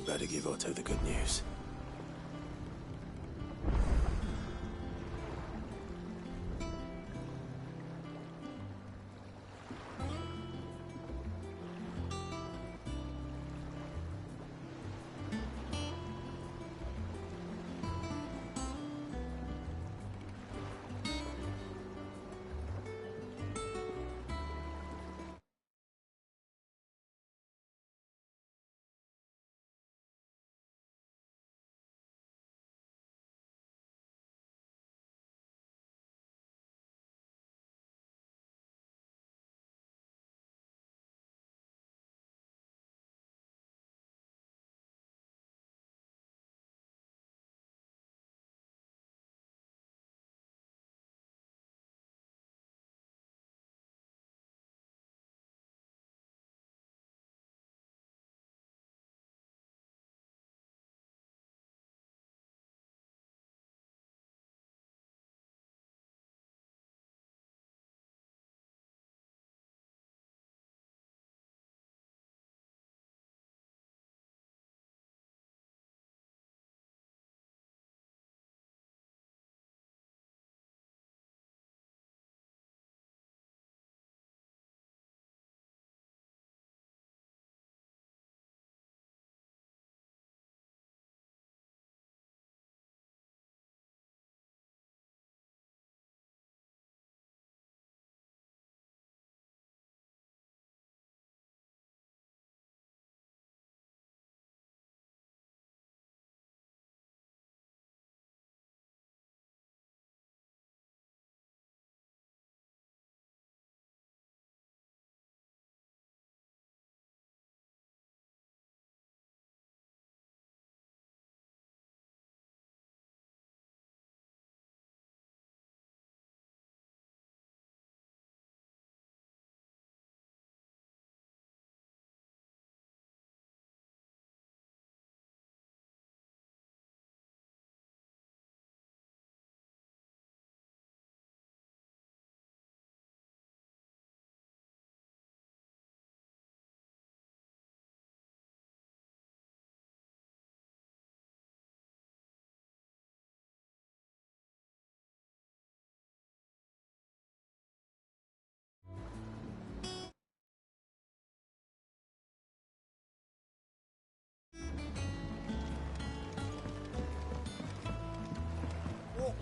I'd better give Otto the good news.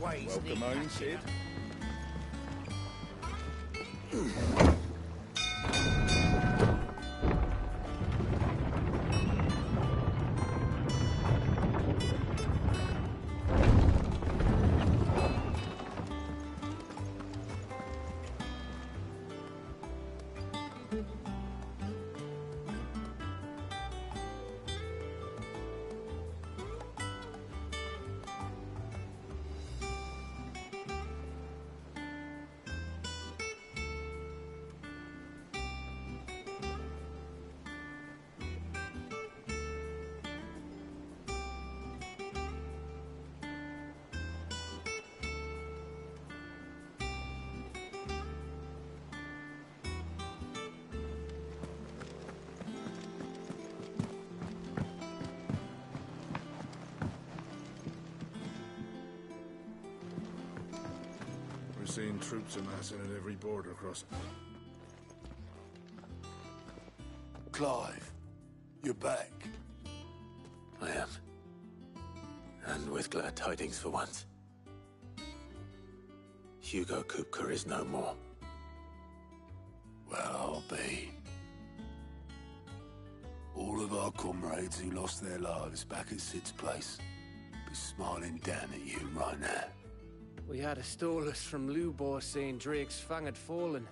Welcome home, Sid. Seeing troops amassing at every border crossing. Clive, you're back. I am. And with glad tidings for once. Hugo Kupka is no more. Well, I'll be. All of our comrades who lost their lives back at Sid's place be smiling down at you right now. We had a stolus from Lubor saying Drake's fang had fallen.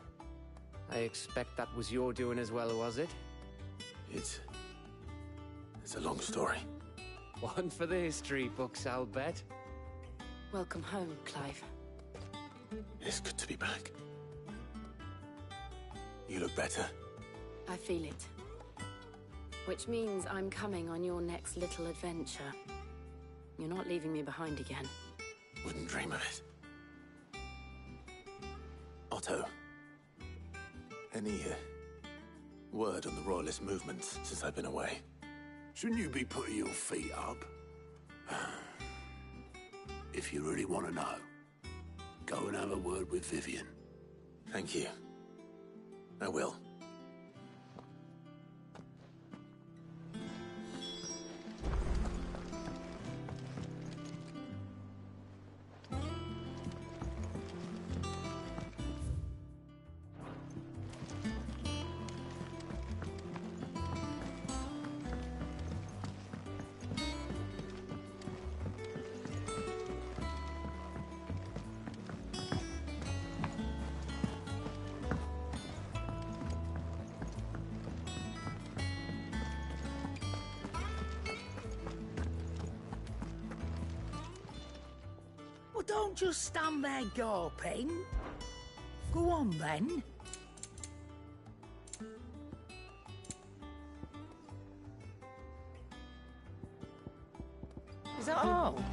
I expect that was your doing as well, was it? It's a long story. One for the history books, I'll bet. Welcome home, Clive. It's good to be back. You look better. I feel it. Which means I'm coming on your next little adventure. You're not leaving me behind again. Wouldn't dream of it. Otto, any word on the Royalist movements since I've been away? Shouldn't you be putting your feet up? If you really want to know, go and have a word with Vivian. Thank you. I will. Well, don't just stand there gawping. Go on, then. Is that all?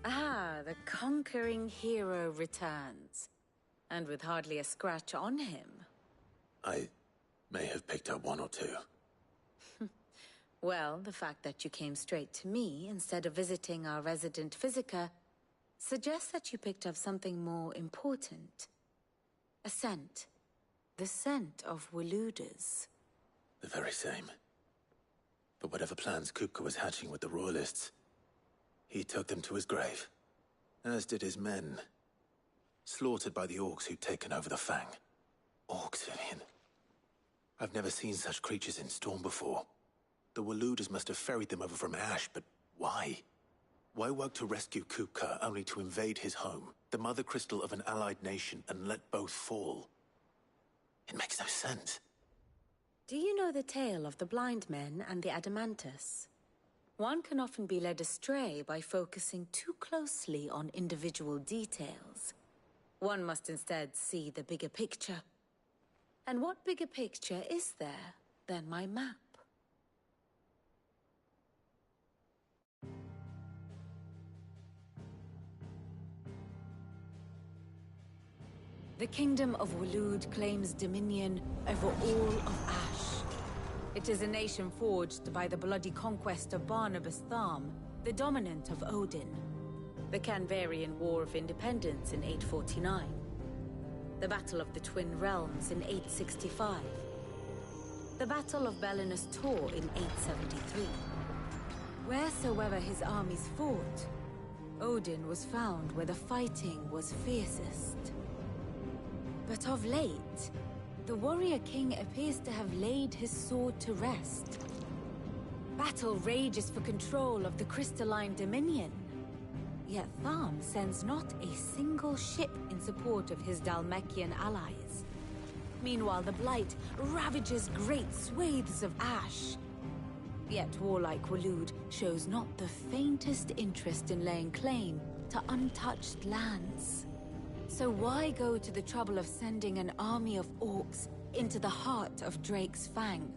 Ah, the conquering hero returns. And with hardly a scratch on him. I may have picked up one or two. Well, the fact that you came straight to me instead of visiting our resident physiker suggests that you picked up something more important. A scent. The scent of Waludas. The very same. But whatever plans Kupka was hatching with the Royalists, he took them to his grave. As did his men. Slaughtered by the orcs who'd taken over the Fang. Orcs, Vivian. I've never seen such creatures in Storm before. The Waludas must have ferried them over from Ash, but why? Why work to rescue Kupka only to invade his home, the mother crystal of an allied nation, and let both fall? It makes no sense. Do you know the tale of the blind men and the Adamantus? One can often be led astray by focusing too closely on individual details. One must instead see the bigger picture. And what bigger picture is there than my map? The Kingdom of Waloed claims dominion over all of Ash. It is a nation forged by the bloody conquest of Barnabas Tharm, the dominant of Odin. The Canvarian War of Independence in 849. The Battle of the Twin Realms in 865. The Battle of Belinus Tor in 873. Wheresoever his armies fought, Odin was found where the fighting was fiercest. But of late, the warrior king appears to have laid his sword to rest. Battle rages for control of the crystalline dominion. Yet Tharm sends not a single ship in support of his Dhalmekian allies. Meanwhile, the Blight ravages great swathes of Ash. Yet warlike Waloed shows not the faintest interest in laying claim to untouched lands. So why go to the trouble of sending an army of orcs into the heart of Drake's Fang,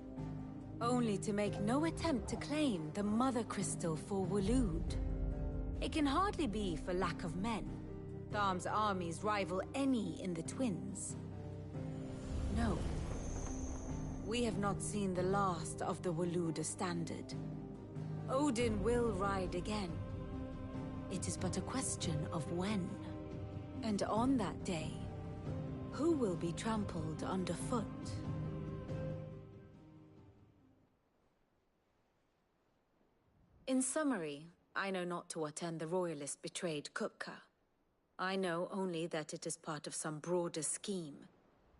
only to make no attempt to claim the Mother Crystal for Waloed? It can hardly be for lack of men. Tharm's armies rival any in the Twins. No. We have not seen the last of the Waluda standard. Odin will ride again. It is but a question of when. And on that day, who will be trampled underfoot? In summary, I know not to what end the Royalists betrayed Kupka. I know only that it is part of some broader scheme.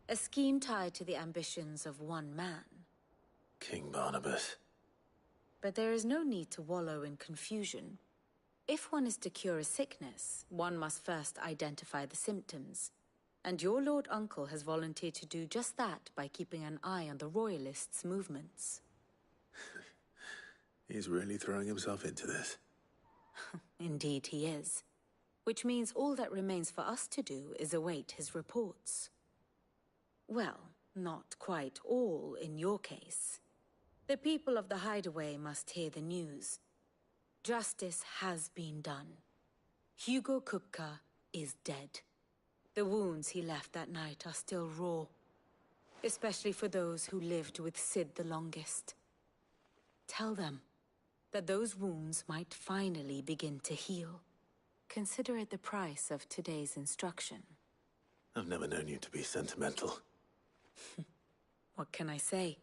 A scheme tied to the ambitions of one man. King Barnabas. But there is no need to wallow in confusion. If one is to cure a sickness, one must first identify the symptoms. And your Lord Uncle has volunteered to do just that by keeping an eye on the Royalists' movements. He's really throwing himself into this. Indeed he is. Which means all that remains for us to do is await his reports. Well, not quite all in your case. The people of the Hideaway must hear the news. Justice has been done. Hugo Kupka is dead. The wounds he left that night are still raw. Especially for those who lived with Sid the longest. Tell them that those wounds might finally begin to heal. Consider it the price of today's instruction. I've never known you to be sentimental. What can I say?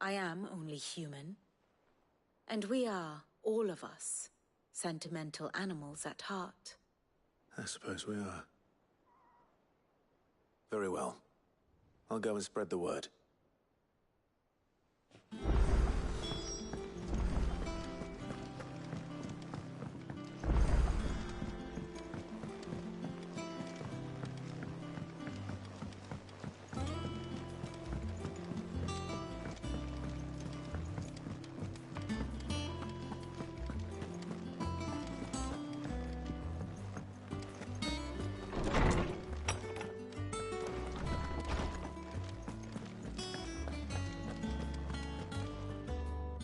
I am only human. And we are, all of us, sentimental animals at heart. I suppose we are. Very well. I'll go and spread the word.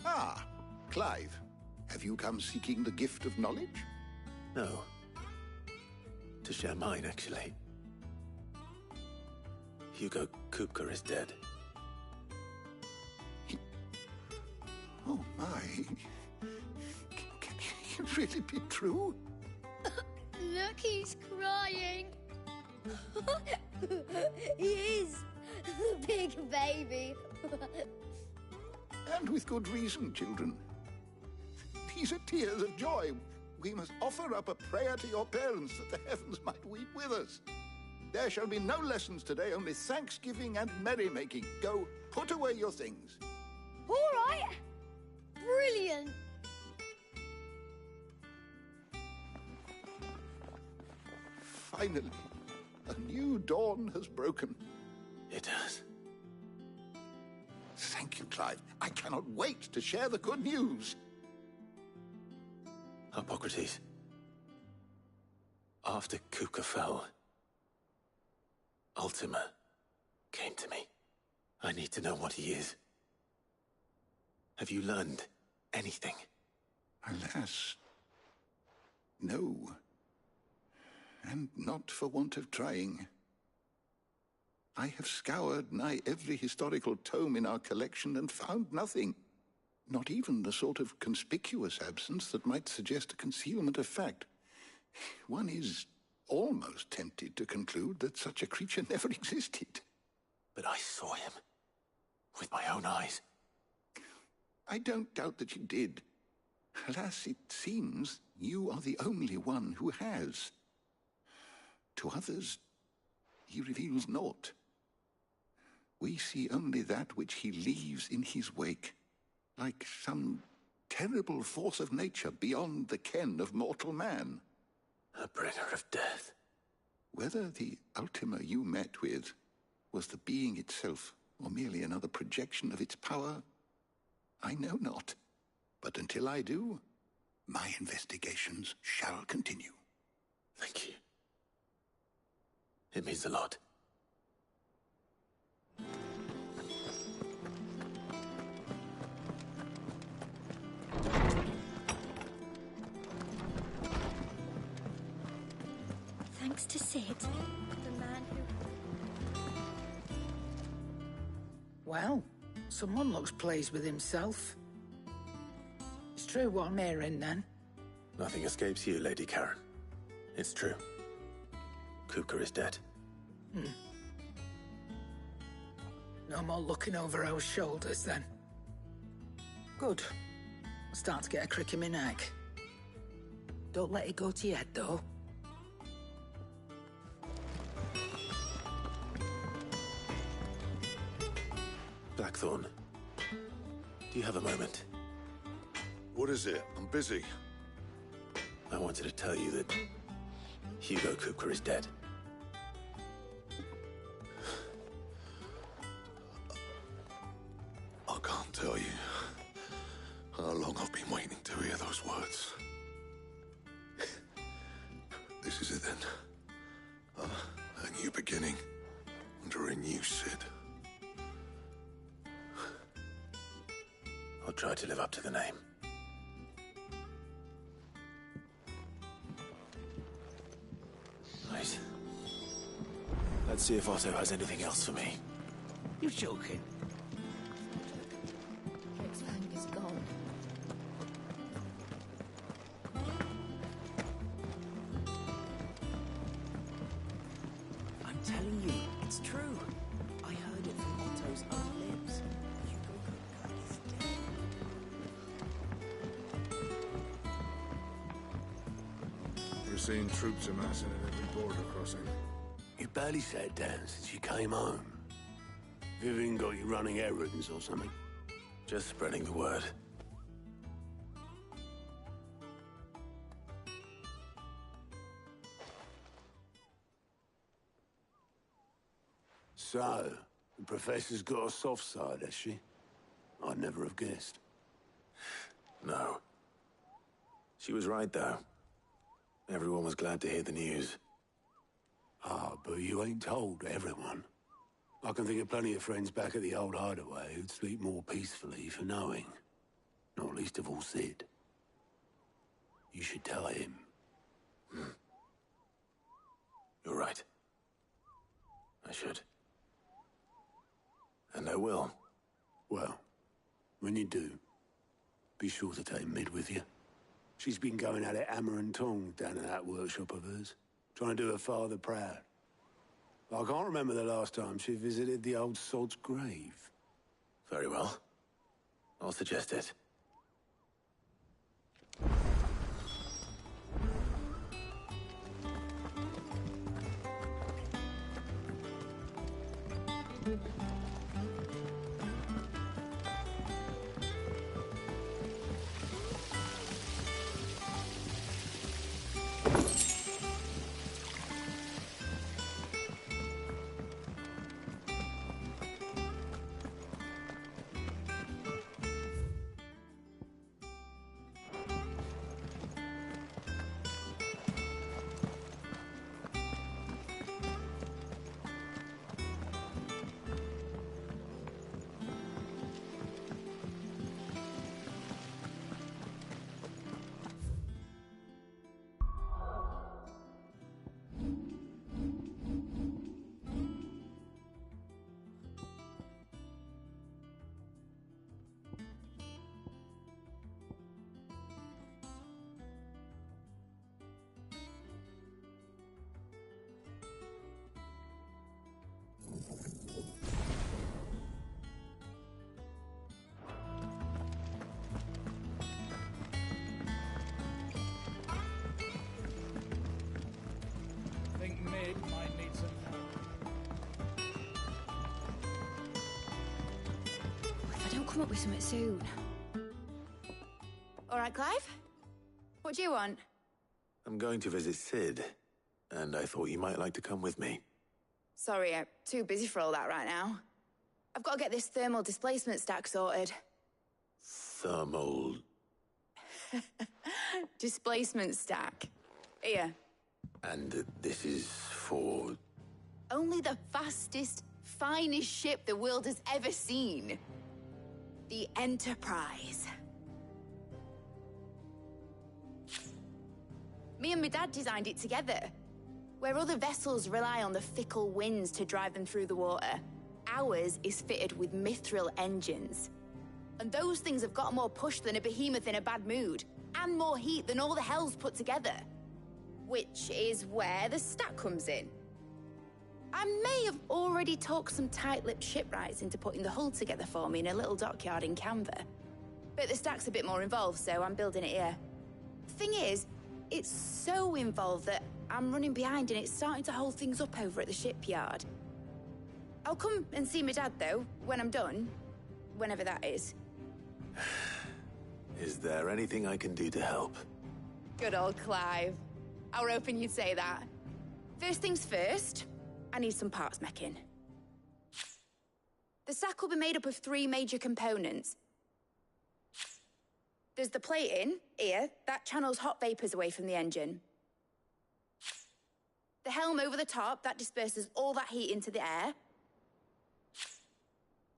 Ah, Clive. Have you come seeking the gift of knowledge? No. To share mine, actually. Hugo Kupka is dead. Oh, my. Can it really be true? Look, he's crying. He is. The big baby. And with good reason, children. These are tears of joy. We must offer up a prayer to your parents that the heavens might weep with us. There shall be no lessons today, only thanksgiving and merrymaking. Go, put away your things. All right. Brilliant. Finally, a new dawn has broken. It has. Thank you, Clive. I cannot wait to share the good news. Hippocrates. After Kupka fell, Ultima came to me. I need to know what he is. Have you learned anything? Alas, no. And not for want of trying. I have scoured nigh every historical tome in our collection and found nothing. Not even the sort of conspicuous absence that might suggest a concealment of fact. One is almost tempted to conclude that such a creature never existed. But I saw him. With my own eyes. I don't doubt that you did. Alas, it seems you are the only one who has. To others, he reveals naught. We see only that which he leaves in his wake, like some terrible force of nature beyond the ken of mortal man. A bringer of death. Whether the Ultima you met with was the being itself, or merely another projection of its power, I know not. But until I do, my investigations shall continue. Thank you. It means a lot. Thanks to Sid, the man who... Well, someone looks pleased with himself. It's true what I'm hearing, then. Nothing escapes you, Lady Karen. It's true. Kupka is dead. No more looking over our shoulders, then. Good. I'm starting to get a crick in my neck. Don't let it go to your head, though. Blackthorn, do you have a moment? What is it? I'm busy. I wanted to tell you that Hugo Kupka is dead. I can't tell you how long I've been waiting to hear those words. This is it then. A new beginning. Under a new Cid. I'll try to live up to the name. Right. Let's see if Otto has anything else for me. You're joking. Drix Fang is gone. I'm telling you, it's true. I heard it from Otto's own lips. Hugo Guy is dead. We're seeing troops amassing at every border crossing. You barely sat down since you came home. Vivian got you running errands or something? Just spreading the word. So, the Professor's got a soft side, has she? I'd never have guessed. No. She was right, though. Everyone was glad to hear the news. Ah, but you ain't told everyone. I can think of plenty of friends back at the old hideaway who'd sleep more peacefully for knowing. Not least of all Cid. You should tell him. You're right. I should. And I will. Well, when you do, be sure to take Mid with you. She's been going at it hammer and tongs down in that workshop of hers, trying to do her father proud. I can't remember the last time she visited the old sod's grave. Very well. I'll suggest it. Think Mid might need some help. If I don't come up with something soon. All right, Clive? What do you want? I'm going to visit Cid, and I thought you might like to come with me. Sorry, I'm too busy for all that right now. I've got to get this thermal displacement stack sorted. Thermal... Displacement stack. Here. And this is for... Only the fastest, finest ship the world has ever seen. The Enterprise. Me and my dad designed it together. Where other vessels rely on the fickle winds to drive them through the water, ours is fitted with mithril engines. And those things have got more push than a behemoth in a bad mood, and more heat than all the hells put together. Which is where the stack comes in. I may have already talked some tight-lipped shipwrights into putting the hull together for me in a little dockyard in Canva. But the stack's a bit more involved, so I'm building it here. Thing is, it's so involved that I'm running behind and it's starting to hold things up over at the shipyard. I'll come and see my dad, though, when I'm done. Whenever that is. Is there anything I can do to help? Good old Clive. I were hoping you'd say that. First things first, I need some parts meching. The stack will be made up of 3 major components. There's the plating, here, that channels hot vapors away from the engine. The helm over the top, that disperses all that heat into the air.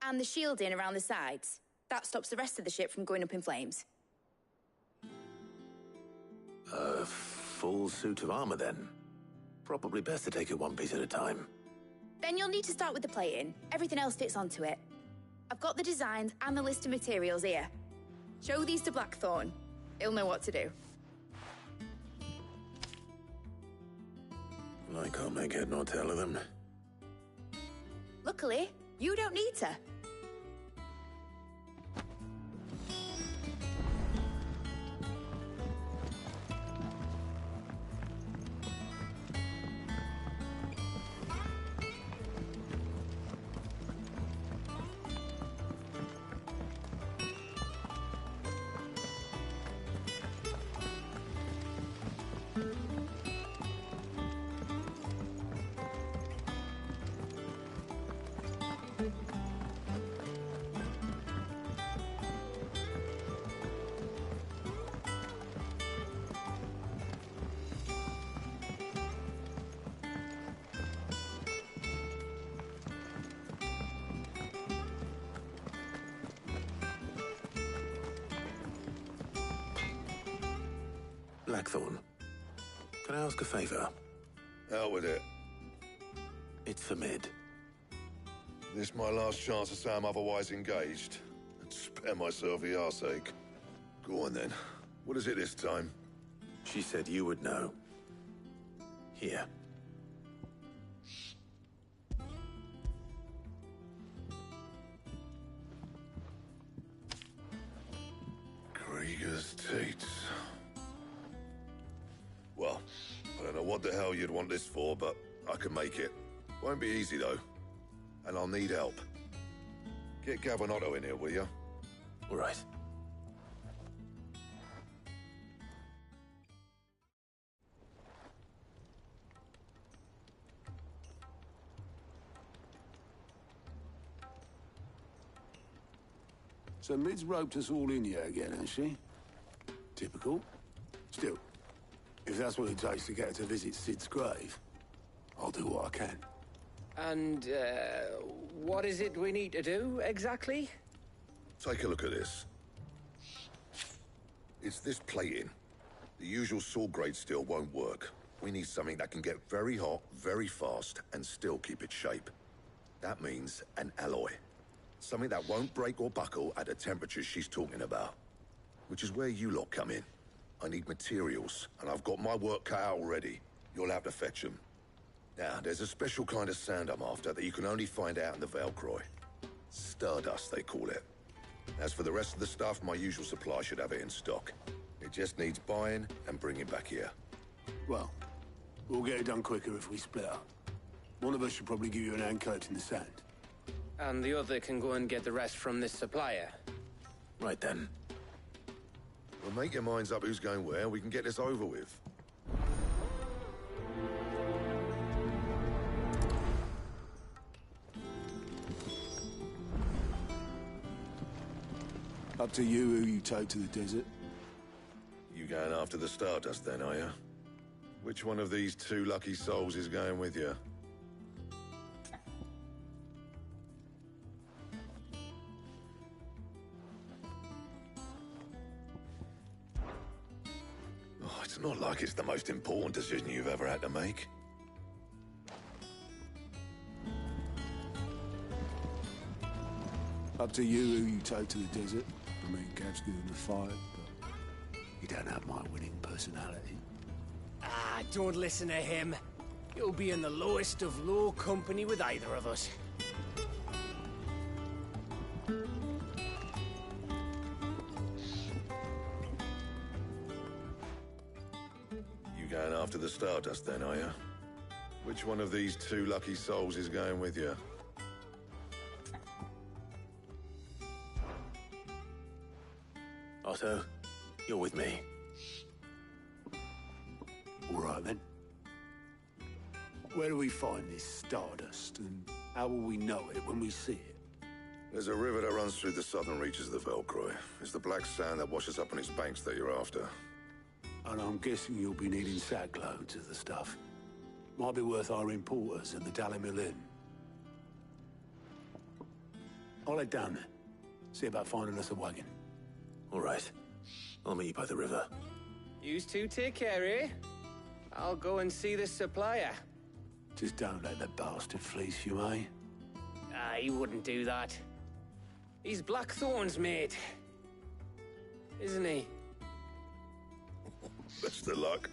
And the shielding around the sides. That stops the rest of the ship from going up in flames. A full suit of armor, then. Probably best to take it one piece at a time. Then you'll need to start with the plating. Everything else fits onto it. I've got the designs and the list of materials here. Show these to Blackthorn. He'll know what to do. I can't make head nor tail of them. Luckily, you don't need to. Blackthorn, can I ask a favor? Out with it. It's for Mid. This my last chance to say I'm otherwise engaged. And spare myself the arseache. Go on then. What is it this time? She said you would know. Here. Krieger's Teats. Well, I don't know what the hell you'd want this for, but I can make it. Won't be easy, though. And I'll need help. Get Gavin-Otto in here, will you? All right. So Mid's roped us all in here again, hasn't she? Typical. Still, if that's what it takes to get her to visit Sid's grave, I'll do what I can. And, what is it we need to do, exactly? Take a look at this. It's this plating. The usual sword grade steel won't work. We need something that can get very hot, very fast, and still keep its shape. That means an alloy. Something that won't break or buckle at the temperatures she's talking about. Which is where you lot come in. I need materials, and I've got my work cut out already. You'll have to fetch them. Now, there's a special kind of sand I'm after that you can only find out in the Valcroy. Stardust, they call it. As for the rest of the stuff, my usual supply should have it in stock. It just needs buying and bringing back here. Well, we'll get it done quicker if we split up. One of us should probably give you an hand coat in the sand. And the other can go and get the rest from this supplier. Right then. Well, make your minds up who's going where, and we can get this over with. Up to you who you take to the desert. You going after the Stardust then, are you? Which one of these two lucky souls is going with you? Oh, it's not like it's the most important decision you've ever had to make. Up to you who you take to the desert. I mean, Gav's good in the fight, but you don't have my winning personality. Ah, don't listen to him. You'll be in the lowest of low company with either of us. You going after the Stardust then, are you? Which one of these two lucky souls is going with you? Otto, you're with me. All right, then. Where do we find this Stardust, and how will we know it when we see it? There's a river that runs through the southern reaches of the Valcroy. It's the black sand that washes up on its banks that you're after. And I'm guessing you'll be needing sackloads of the stuff. Might be worth hiring porters at the Dalimil Inn. I'll head down there. See about finding us a wagon. All right. I'll meet you by the river. Yous two take care, eh? I'll go and see this supplier. Just don't let the bastard fleece you, eh? He wouldn't do that. He's Blackthorn's mate. Isn't he? Best of luck.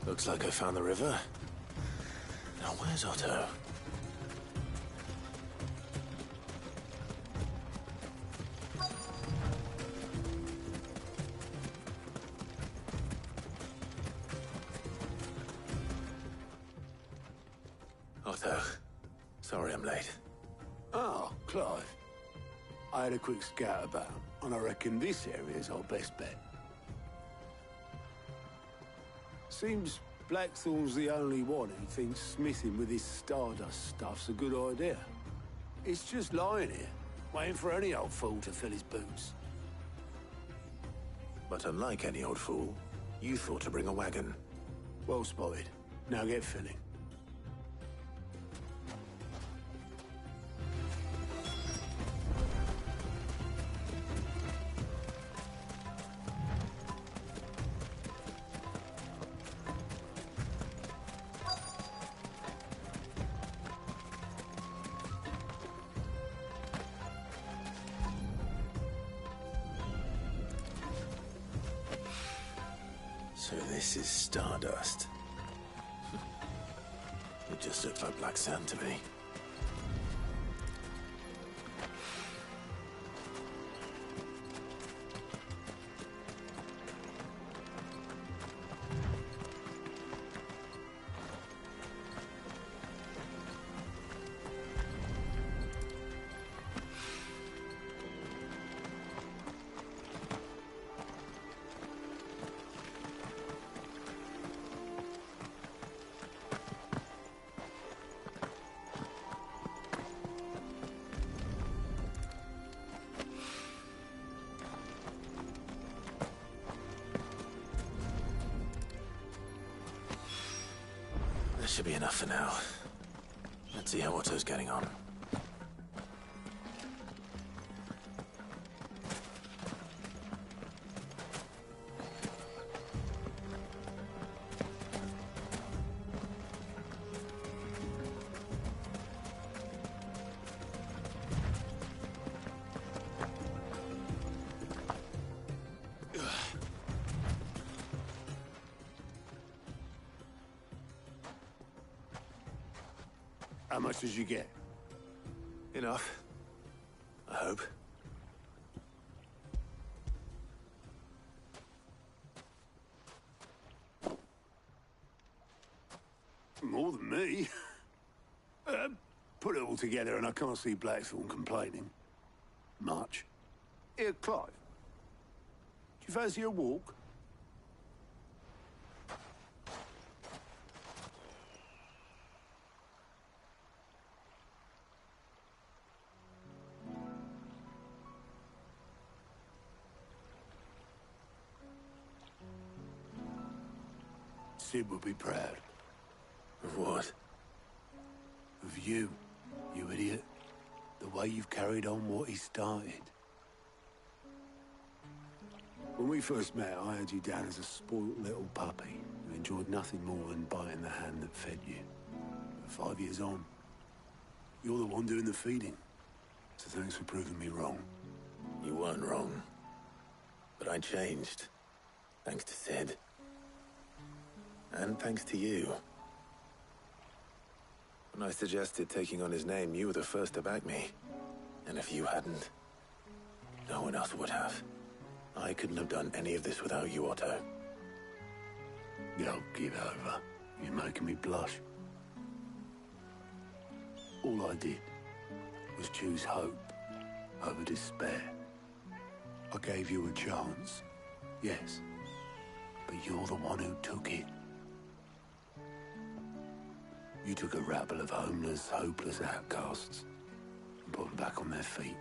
Looks like I found the river. Now where's Otto? Otto, sorry I'm late. Oh, Clive. I had a quick scout about, and I reckon this area's our best bet. Seems Blackthorn's the only one who thinks smithing with his Stardust stuff's a good idea. It's just lying here, waiting for any old fool to fill his boots. But unlike any old fool, you thought to bring a wagon. Well spotted. Now get filling. So this is Stardust. It just looks like black sand to me. That should be enough for now. Let's see how Otto's getting on. How much did you get? Enough. I hope. More than me. Put it all together and I can't see Blackthorn complaining. Much. Here, Clive. Do you fancy a walk? Sid would be proud. Of what? Of you, you idiot. The way you've carried on what he started. When we first met, I had you down as a spoilt little puppy who enjoyed nothing more than biting the hand that fed you. But 5 years on, you're the one doing the feeding. So thanks for proving me wrong. You weren't wrong. But I changed. Thanks to Sid. And thanks to you. When I suggested taking on his name, you were the first to back me. And if you hadn't, no one else would have. I couldn't have done any of this without you, Otto. Yo, give over. You're making me blush. All I did was choose hope over despair. I gave you a chance, yes, but you're the one who took it. You took a rabble of homeless, hopeless outcasts and put them back on their feet.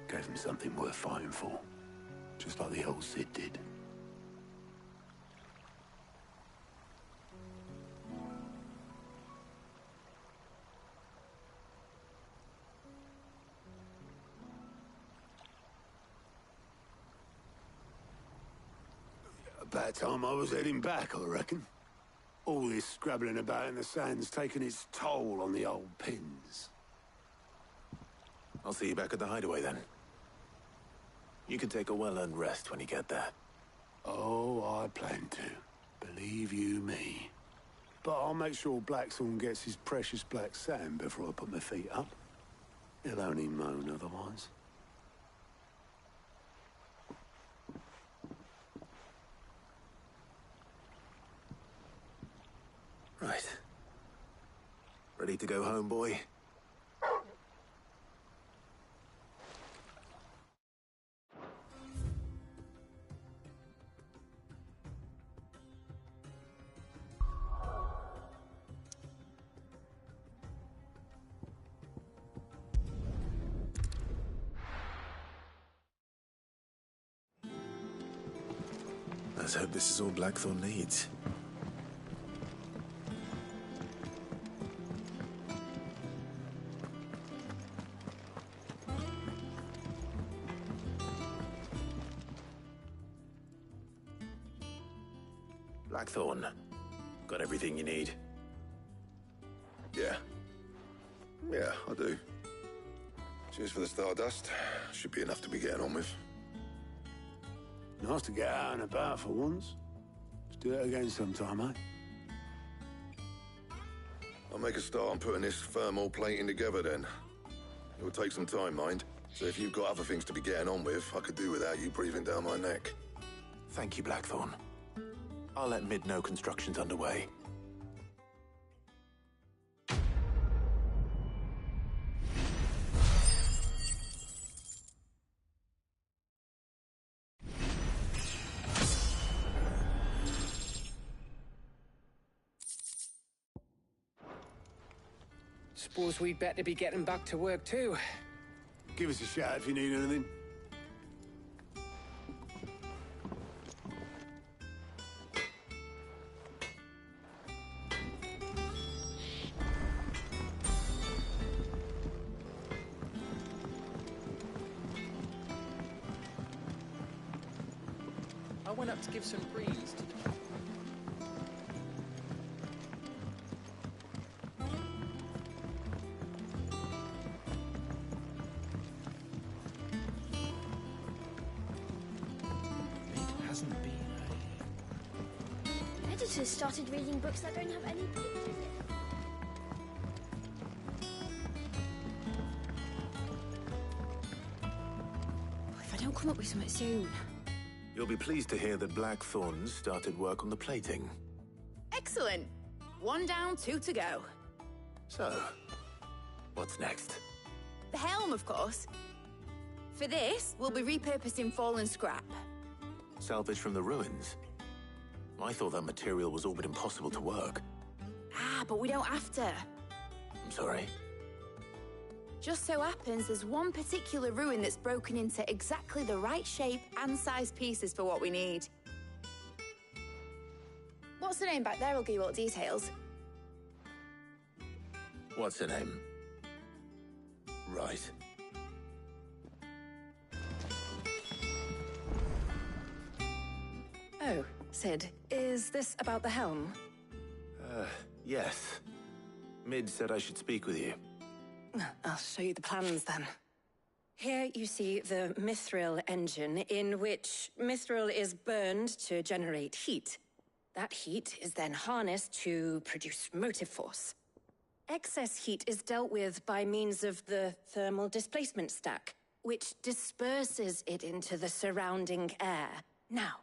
Gave them something worth fighting for, just like the old Cid did. About time I was heading back, I reckon. All this scrabbling about in the sand's taken its toll on the old pins. I'll see you back at the hideaway then. You can take a well-earned rest when you get there. Oh, I plan to. Believe you me. But I'll make sure Blackthorn gets his precious black sand before I put my feet up. He'll only moan otherwise. Right. Ready to go home, boy? Let's hope this is all Blackthorn needs. Blackthorn, got everything you need? Yeah. Yeah, I do. Cheers for the stardust. Should be enough to be getting on with. Nice to get out and about for once. Let's do it again sometime, eh? I'll make a start on putting this thermal plating together then. It will take some time, mind. So if you've got other things to be getting on with, I could do without you breathing down my neck. Thank you, Blackthorn. I'll let Mid know construction's underway. Suppose we'd better be getting back to work too. Give us a shout if you need anything. I went up to give some greens to the... It hasn't been Editors started reading books that don't have any pictures in. If I don't come up with something soon. You'll be pleased to hear that Blackthorn started work on the plating. Excellent. 1 down, 2 to go. So, what's next? The helm, of course. For this, we'll be repurposing fallen scrap. Salvage from the ruins? I thought that material was all but impossible to work. Ah, but we don't have to. I'm sorry. Just so happens there's one particular ruin that's broken into exactly the right shape and size pieces for what we need. What's the name back there? I'll give you all the details. What's her name? Right. Oh, Cid, is this about the helm? Yes. Mid said I should speak with you. I'll show you the plans then. Here you see the mithril engine, in which mithril is burned to generate heat. That heat is then harnessed to produce motive force. Excess heat is dealt with by means of the thermal displacement stack, which disperses it into the surrounding air. Now,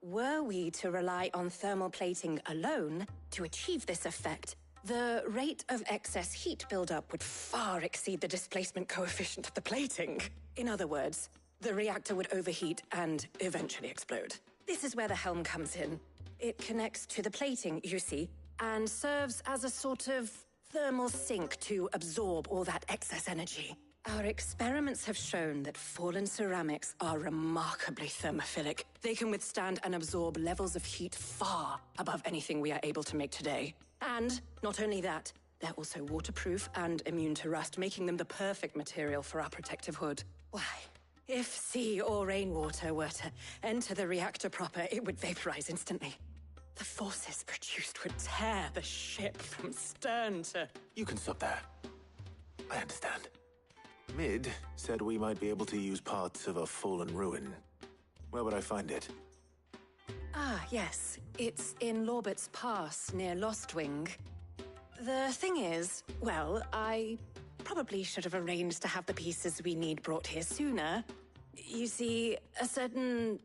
were we to rely on thermal plating alone to achieve this effect, the rate of excess heat buildup would far exceed the displacement coefficient of the plating. In other words, the reactor would overheat and eventually explode. This is where the helm comes in. It connects to the plating, you see, and serves as a sort of thermal sink to absorb all that excess energy. Our experiments have shown that fallen ceramics are remarkably thermophilic. They can withstand and absorb levels of heat far above anything we are able to make today. And not only that, they're also waterproof and immune to rust, making them the perfect material for our protective hood. Why, if sea or rainwater were to enter the reactor proper, it would vaporize instantly. The forces produced would tear the ship from stern to... You can stop there. I understand. Mid said we might be able to use parts of a fallen ruin. Where would I find it? Ah, yes. It's in Lorbert's Pass, near Lostwing. The thing is, well, I probably should have arranged to have the pieces we need brought here sooner. You see, a certain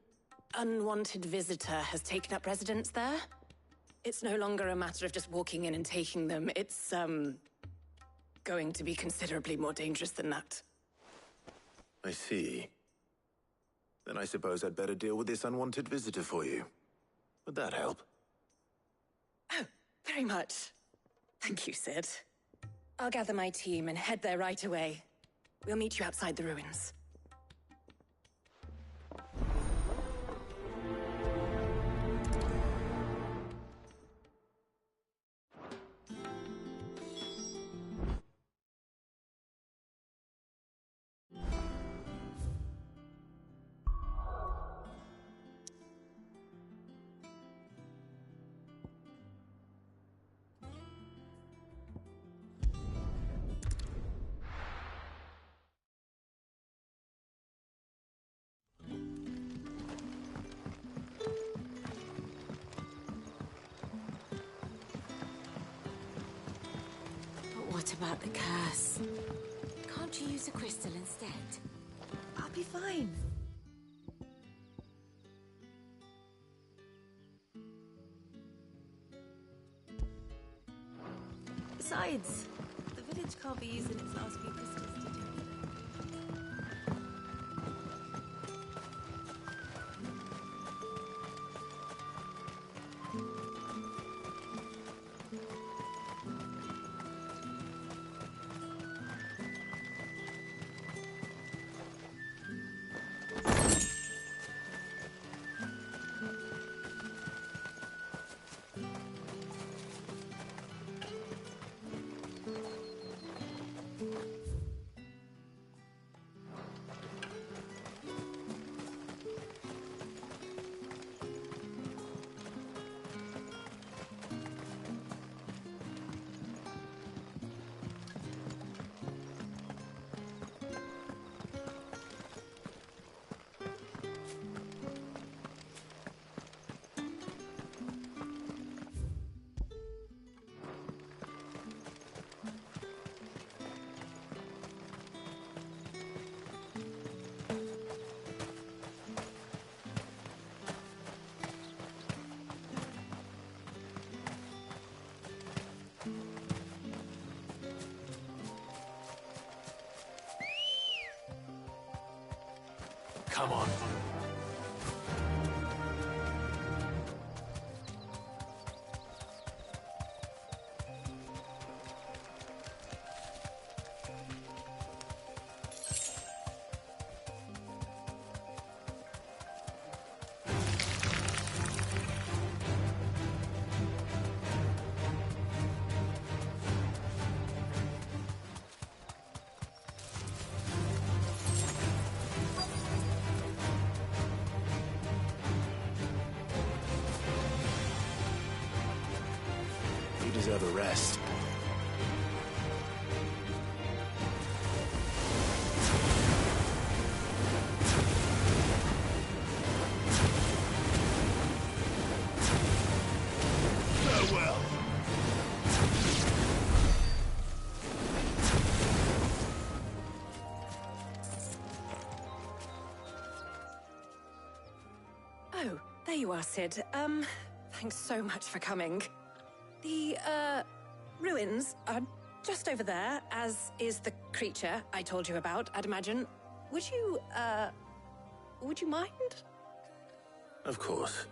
unwanted visitor has taken up residence there. It's no longer a matter of just walking in and taking them. It's, going to be considerably more dangerous than that. I see. Then I suppose I'd better deal with this unwanted visitor for you. Would that help? Oh, very much. Thank you, Sid. I'll gather my team and head there right away. We'll meet you outside the ruins. What about the curse? Can't you use a crystal instead? I'll be fine. Besides, the village can't be using its last few crystals to do anything. Come on. You deserve a rest. Farewell. There you are, Sid. Thanks so much for coming. The, ruins are just over there, as is the creature I told you about, I'd imagine. Would you mind? Of course.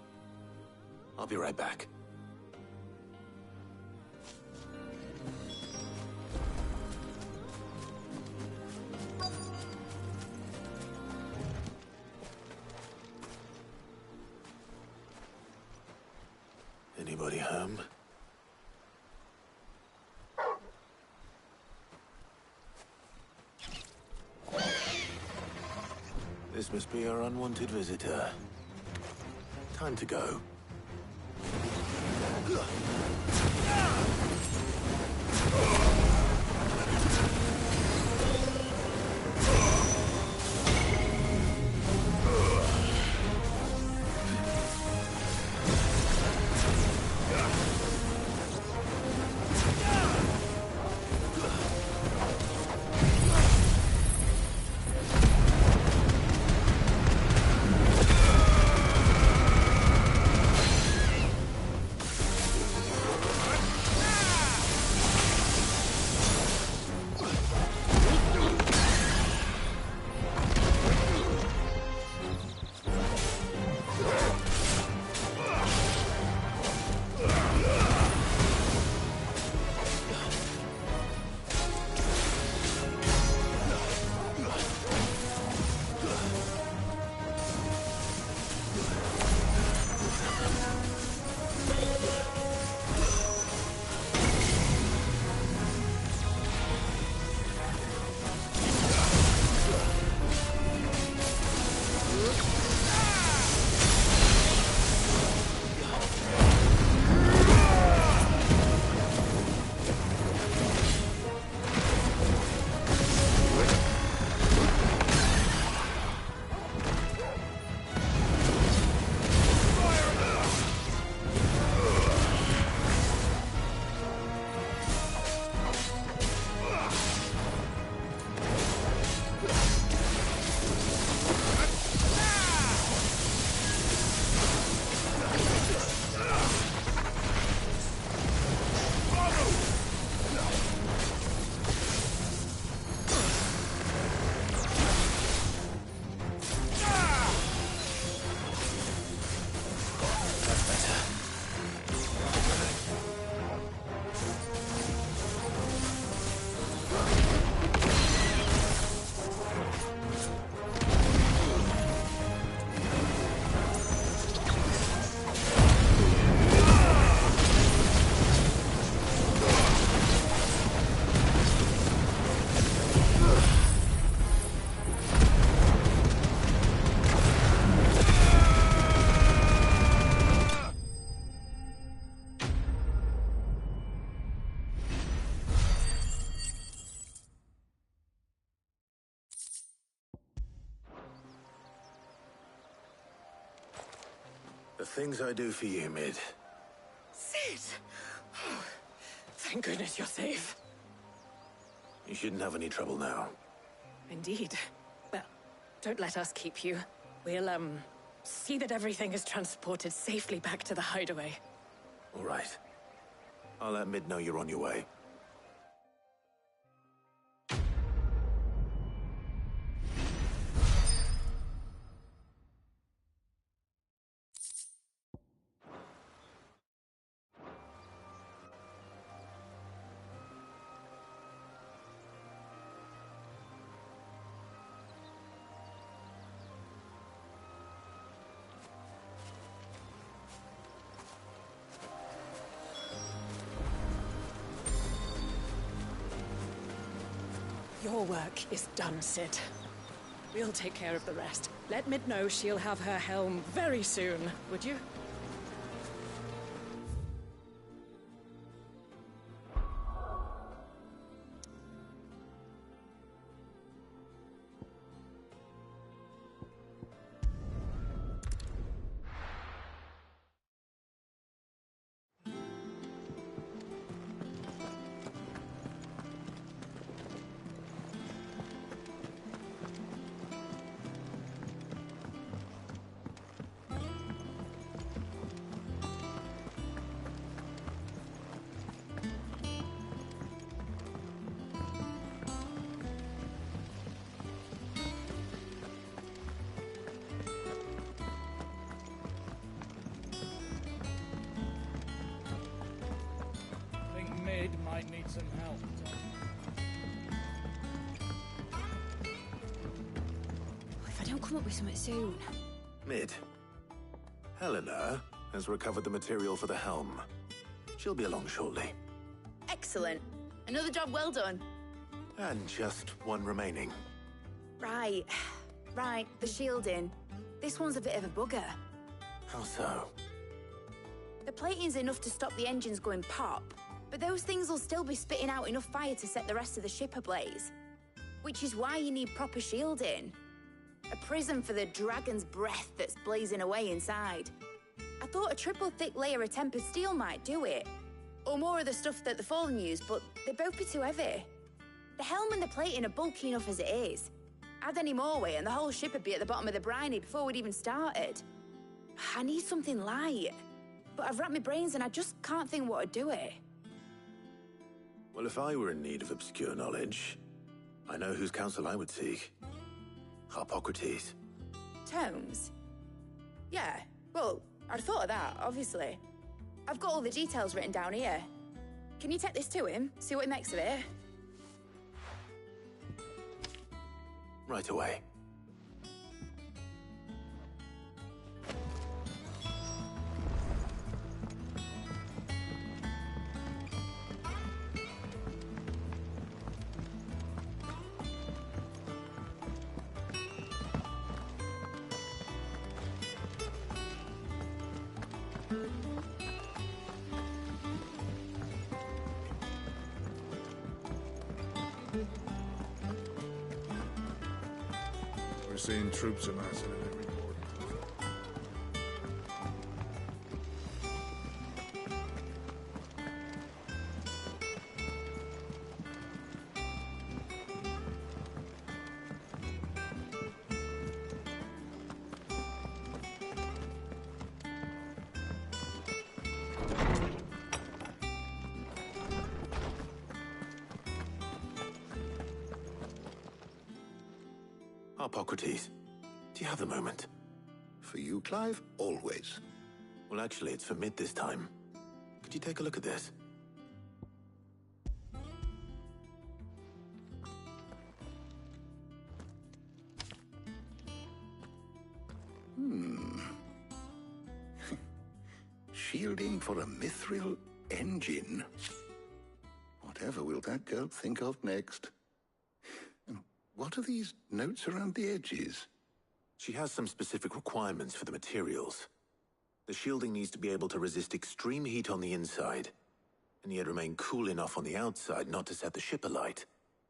I'll be right back. Anybody home? This must be our unwanted visitor. Time to go. The things I do for you, Mid. Sid! Oh, thank goodness you're safe. You shouldn't have any trouble now. Indeed. Well, don't let us keep you. We'll, see that everything is transported safely back to the hideaway. All right. I'll let Mid know you're on your way. Your work is done, Sid. We'll take care of the rest. Let Mid know she'll have her helm very soon, would you? Mid might need some help. If I don't come up with something soon. Mid. Helena has recovered the material for the helm. She'll be along shortly. Excellent. Another job well done. And just one remaining. Right. Right, the shielding. This one's a bit of a bugger. How so? The plating's enough to stop the engines going pop, but those things will still be spitting out enough fire to set the rest of the ship ablaze. Which is why you need proper shielding. A prison for the dragon's breath that's blazing away inside. I thought a triple thick layer of tempered steel might do it. Or more of the stuff that the Fallen use, but they'd both be too heavy. The helm and the plating are bulky enough as it is. Add any more weight and the whole ship would be at the bottom of the briny before we'd even started. I need something light. But I've racked my brains and I just can't think what would do it. Well, if I were in need of obscure knowledge, I know whose counsel I would seek. Harpocrates. Tomes? Yeah, well, I'd thought of that, obviously. I've got all the details written down here. Can you take this to him, see what he makes of it? Right away. We're seeing troops amassing in every port. Harpocrates, do you have a moment? For you, Clive, always. Well, actually, it's for Mid this time. Could you take a look at this? Shielding for a mithril engine. Whatever will that girl think of next? And what are these notes around the edges? She has some specific requirements for the materials. The shielding needs to be able to resist extreme heat on the inside, and yet remain cool enough on the outside not to set the ship alight,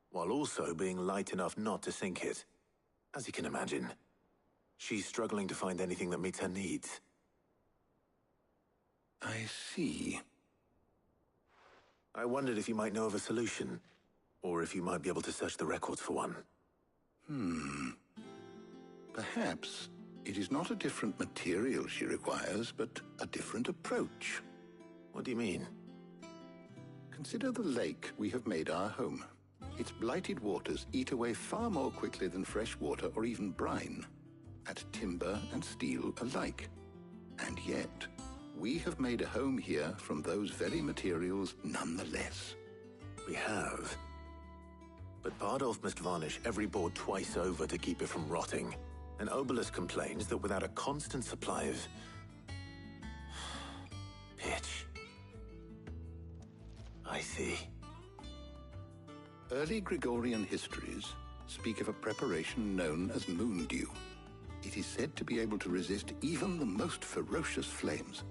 while also being light enough not to sink it. As you can imagine, she's struggling to find anything that meets her needs. I see. I wondered if you might know of a solution, or if you might be able to search the records for one. Perhaps it is not a different material she requires, but a different approach. What do you mean? Consider the lake we have made our home. Its blighted waters eat away far more quickly than fresh water or even brine, at timber and steel alike. And yet, we have made a home here from those very materials nonetheless. We have. But Bardolph must varnish every board twice over to keep it from rotting. And Obelus complains that without a constant supply of pitch. I see. Early Gregorian histories speak of a preparation known as moon dew. It is said to be able to resist even the most ferocious flames.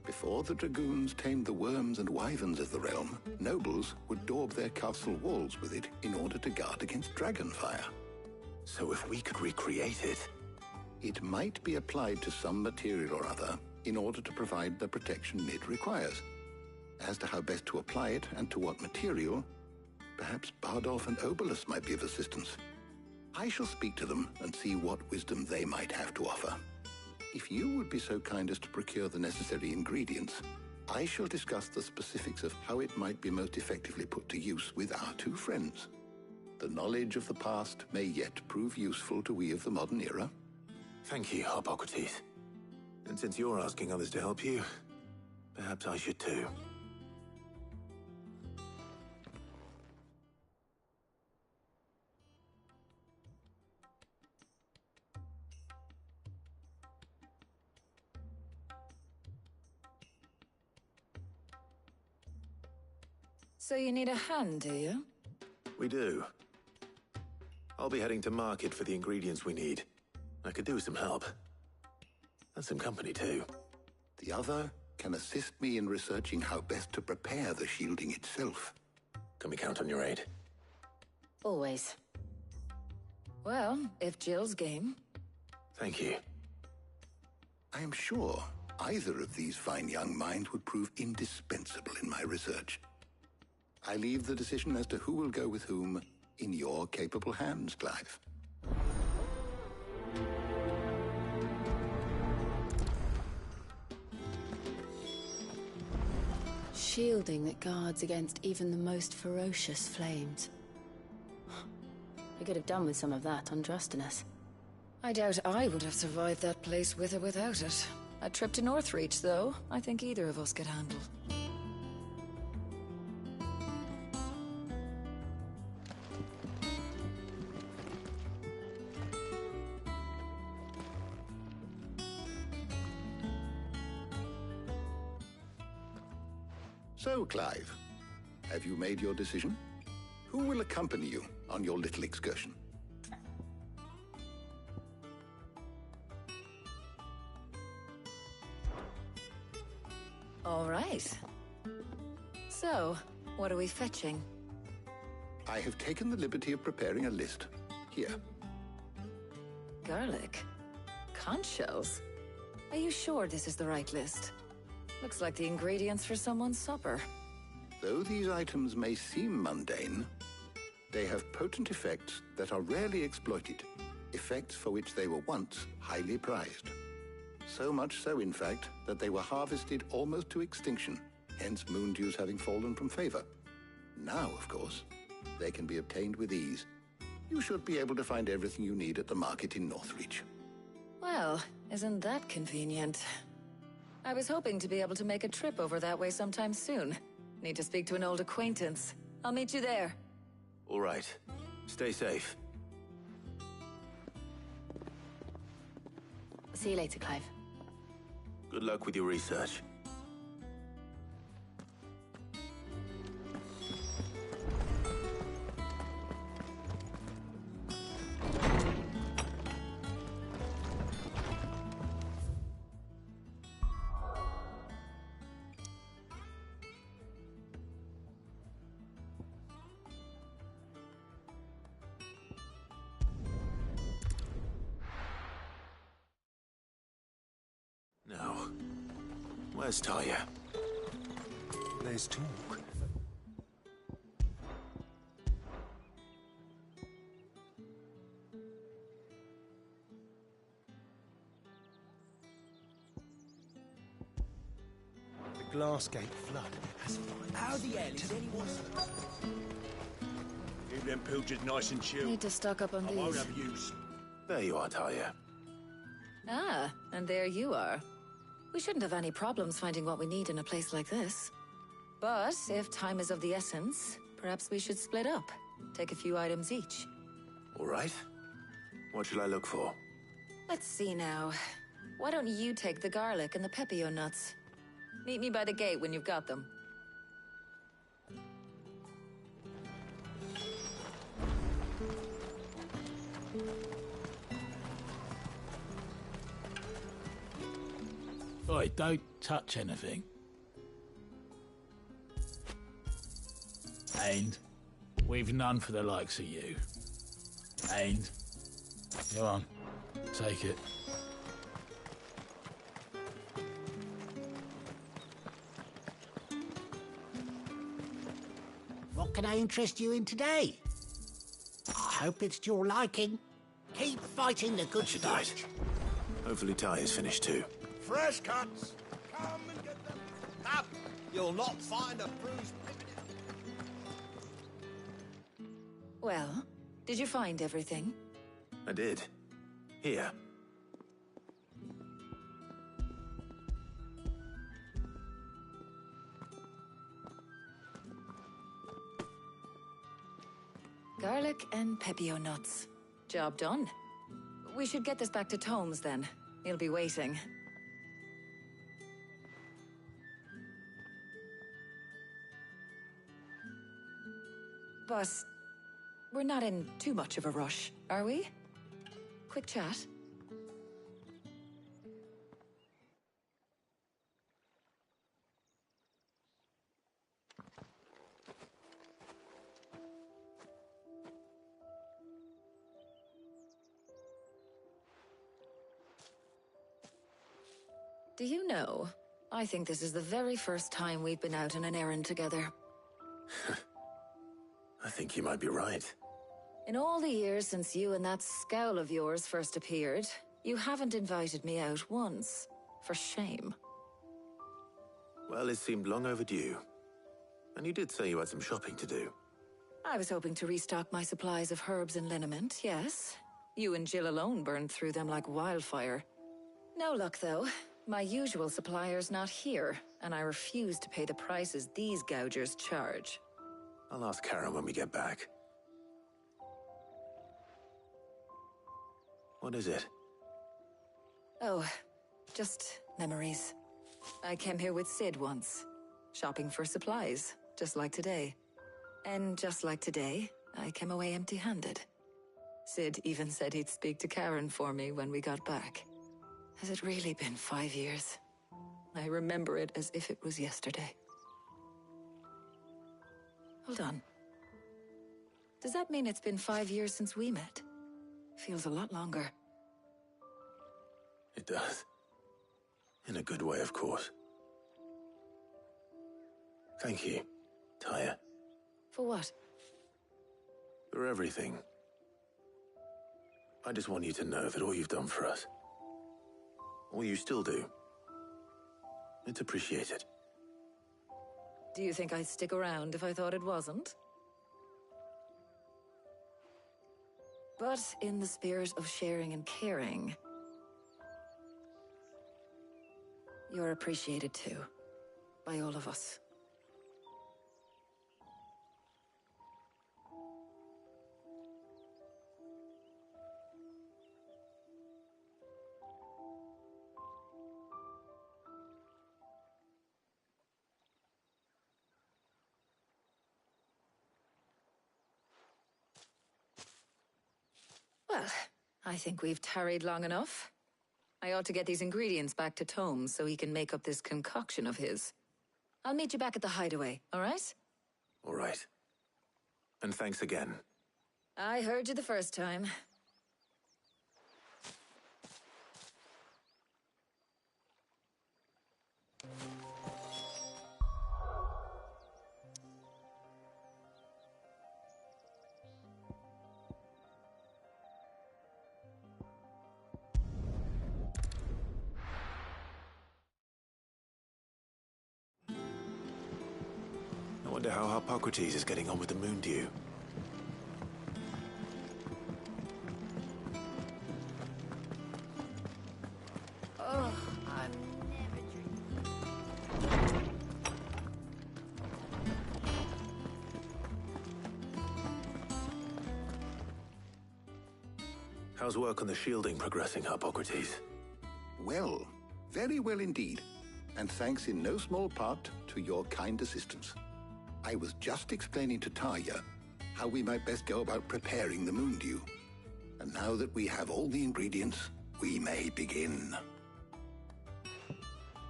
Before the dragoons tamed the worms and wyverns of the realm, nobles would daub their castle walls with it in order to guard against dragon fire. So if we could recreate it... It might be applied to some material or other in order to provide the protection Mid requires. As to how best to apply it and to what material, perhaps Bardolph and Obelus might be of assistance. I shall speak to them and see what wisdom they might have to offer. If you would be so kind as to procure the necessary ingredients, I shall discuss the specifics of how it might be most effectively put to use with our two friends. The knowledge of the past may yet prove useful to we of the modern era. Thank you, Harpocrates. And since you're asking others to help you, perhaps I should too. So you need a hand, do you? We do. I'll be heading to market for the ingredients we need. I could do with some help. And some company, too. The other can assist me in researching how best to prepare the shielding itself. Can we count on your aid? Always. Well, if Jill's game. Thank you. I am sure either of these fine young minds would prove indispensable in my research. I leave the decision as to who will go with whom in your capable hands, Clive. Shielding that guards against even the most ferocious flames. We could have done with some of that on Drustinus. I doubt I would have survived that place with or without it. A trip to Northreach, though, I think either of us could handle. So, Clive, have you made your decision? Who will accompany you on your little excursion? All right. So, what are we fetching? I have taken the liberty of preparing a list. Here. Garlic? Conch shells? Are you sure this is the right list? Looks like the ingredients for someone's supper. Though these items may seem mundane, they have potent effects that are rarely exploited, effects for which they were once highly prized. So much so, in fact, that they were harvested almost to extinction, hence moon dews having fallen from favor. Now, of course, they can be obtained with ease. You should be able to find everything you need at the market in Northreach. Well, isn't that convenient? I was hoping to be able to make a trip over that way sometime soon. Need to speak to an old acquaintance. I'll meet you there. All right. Stay safe. See you later, Clive. Good luck with your research. Now, where's Talia? There's talk. The Glassgate flood has finally... How the hell did anyone... Keep them pilchers nice and chill. Need to stock up on I won't these. have use. There you are, Talia. Ah, and there you are. We shouldn't have any problems finding what we need in a place like this. But if time is of the essence, perhaps we should split up. Take a few items each. All right. What shall I look for? Let's see now. Why don't you take the garlic and the pepio nuts? Meet me by the gate when you've got them. Oi, don't touch anything. And we've none for the likes of you. And go on, take it. What can I interest you in today? I hope it's to your liking. Keep fighting the good fight. Hopefully Talia's finished too. Fresh cuts! Come and get them. Up! You'll not find a bruised primitive. Well, did you find everything? I did. Here. Garlic and pepio nuts. Job done. We should get this back to Tomes then. He'll be waiting. But we're not in too much of a rush, are we? Quick chat. Do you know, I think this is the very first time we've been out on an errand together. I think you might be right. In all the years since you and that scowl of yours first appeared, you haven't invited me out once. For shame. Well, it seemed long overdue. And you did say you had some shopping to do. I was hoping to restock my supplies of herbs and liniment, yes. You and Jill alone burned through them like wildfire. No luck, though. My usual supplier's not here, and I refuse to pay the prices these gougers charge. I'll ask Karen when we get back. What is it? Oh, just memories. I came here with Sid once, shopping for supplies, just like today. And just like today, I came away empty-handed. Sid even said he'd speak to Karen for me when we got back. Has it really been 5 years? I remember it as if it was yesterday. Hold on. Does that mean it's been 5 years since we met? Feels a lot longer. It does. In a good way, of course. Thank you, Tyre. For what? For everything. I just want you to know that all you've done for us, all you still do, it's appreciated. Do you think I'd stick around if I thought it wasn't? But in the spirit of sharing and caring, you're appreciated too, by all of us. Well, I think we've tarried long enough. I ought to get these ingredients back to Tome so he can make up this concoction of his. I'll meet you back at the hideaway, all right? All right. And thanks again. I heard you the first time. I wonder how Hippocrates is getting on with the moon dew. Oh, I'm never drinking. How's work on the shielding progressing, Hippocrates? Well, very well indeed. And thanks in no small part to your kind assistance. I was just explaining to Tarja how we might best go about preparing the moon dew. And now that we have all the ingredients, we may begin.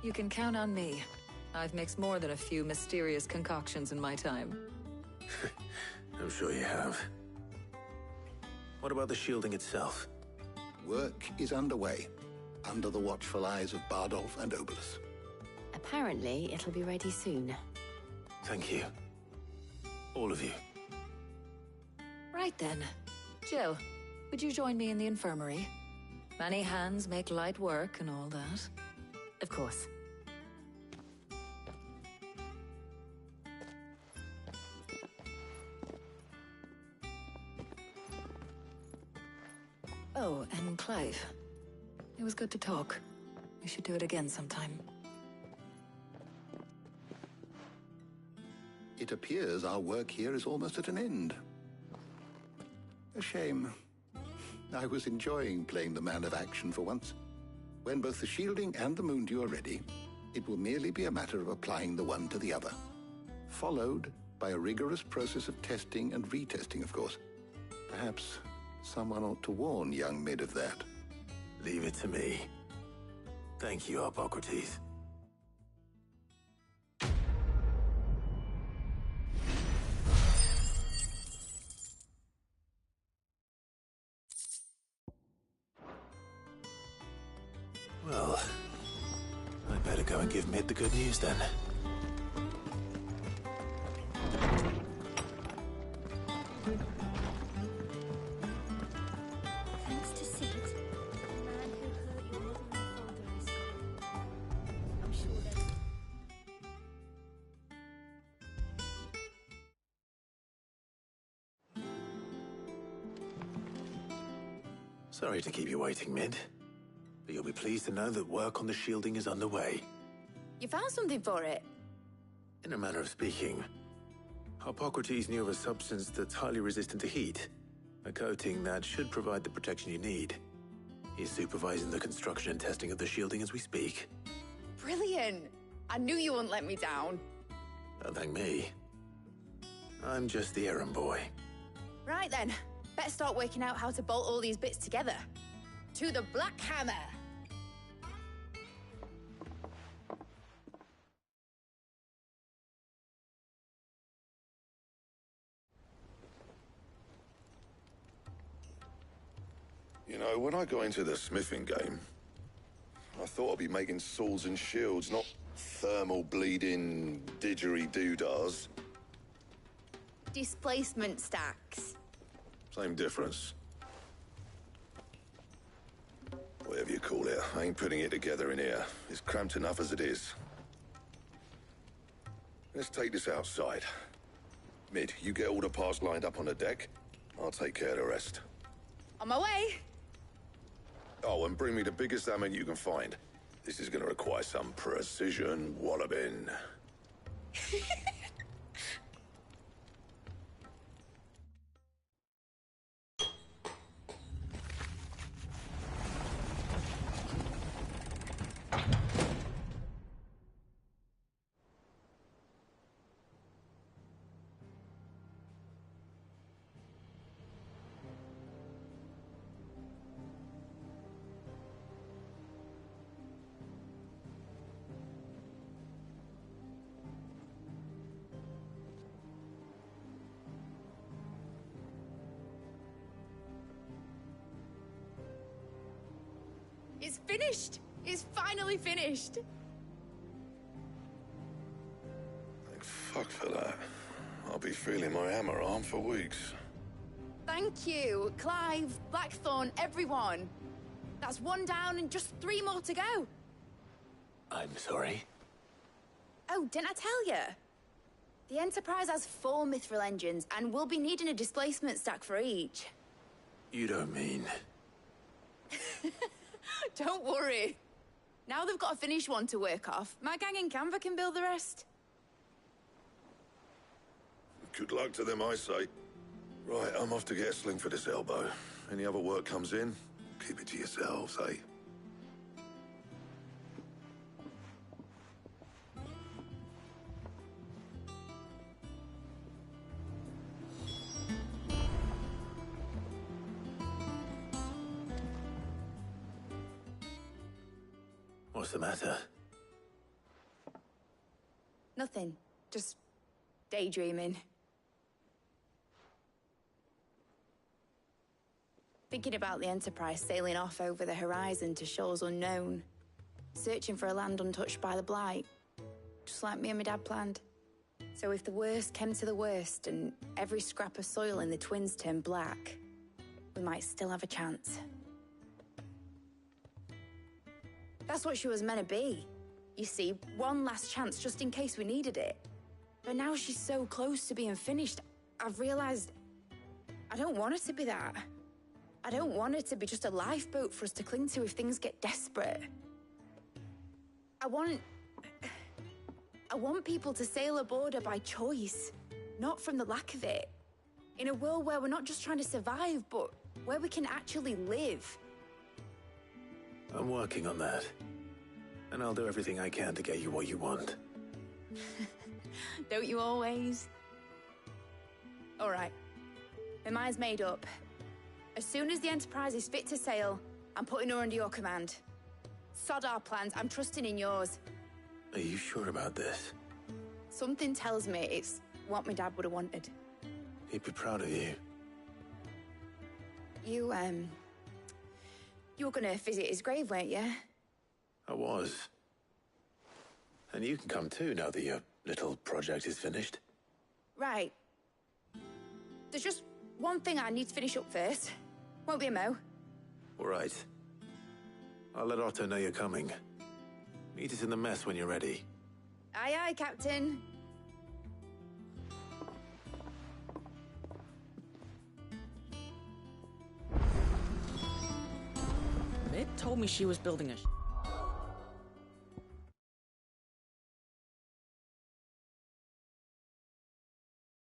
You can count on me. I've mixed more than a few mysterious concoctions in my time. I'm sure you have. What about the shielding itself? Work is underway, under the watchful eyes of Bardolph and Obolus. Apparently, it'll be ready soon. Thank you. All of you. Right then. Jill, would you join me in the infirmary? Many hands make light work and all that. Of course. Oh, and Clive. It was good to talk. We should do it again sometime. It appears our work here is almost at an end. A shame. I was enjoying playing the man of action for once. When both the shielding and the moon dew are ready, it will merely be a matter of applying the one to the other, followed by a rigorous process of testing and retesting, of course. Perhaps someone ought to warn young Mid of that. Leave it to me. Thank you, Hippocrates. Well, I better go and give Mid the good news then. Thanks to Sid, the man who hurt your mother and father is gone. I'm sure there's... Sorry to keep you waiting, Mid. But you'll be pleased to know that work on the shielding is underway. You found something for it? In a manner of speaking, Hippocrates knew of a substance that's highly resistant to heat. A coating that should provide the protection you need. He's supervising the construction and testing of the shielding as we speak. Brilliant! I knew you wouldn't let me down. Don't thank me. I'm just the errand boy. Right then, better start working out how to bolt all these bits together. To the Black Hammer! You know, when I got into the smithing game, I thought I'd be making swords and shields, not thermal bleeding didgeridoo-dahs. Displacement stacks. Same difference. Whatever you call it, I ain't putting it together in here. It's cramped enough as it is. Let's take this outside. Mid, you get all the parts lined up on the deck. I'll take care of the rest. On my way! Oh, and bring me the biggest hammer you can find. This is gonna require some precision walloping. It's finished! It's finally finished! Thank fuck for that. I'll be feeling my hammer arm for weeks. Thank you, Clive, Blackthorn, everyone. That's one down and just 3 more to go. I'm sorry. Oh, didn't I tell you? The Enterprise has 4 mithril engines, and we'll be needing a displacement stack for each. You don't mean... Don't worry. Now they've got a finished one to work off. My gang in Canva can build the rest. Good luck to them, I say. Right, I'm off to get a sling for this elbow. Any other work comes in, keep it to yourselves, eh? What's the matter? Nothing. Just daydreaming. Thinking about the Enterprise sailing off over the horizon to shores unknown. Searching for a land untouched by the Blight. Just like me and my dad planned. So if the worst came to the worst and every scrap of soil in the Twins turned black, we might still have a chance. That's what she was meant to be. You see, one last chance just in case we needed it. But now she's so close to being finished, I've realized I don't want it to be that. I don't want it to be just a lifeboat for us to cling to if things get desperate. I want people to sail aboard her by choice, not from the lack of it. In a world where we're not just trying to survive, but where we can actually live. I'm working on that. And I'll do everything I can to get you what you want. Don't you always? All right. My mind's made up. As soon as the Enterprise is fit to sail, I'm putting her under your command. Sod our plans, I'm trusting in yours. Are you sure about this? Something tells me it's what my dad would have wanted. He'd be proud of you. You were gonna visit his grave, weren't you? I was. And you can come too now that your little project is finished. Right. There's just one thing I need to finish up first. Won't be a mo. All right. I'll let Otto know you're coming. Meet us in the mess when you're ready. Aye, aye, Captain. Mid told me she was building a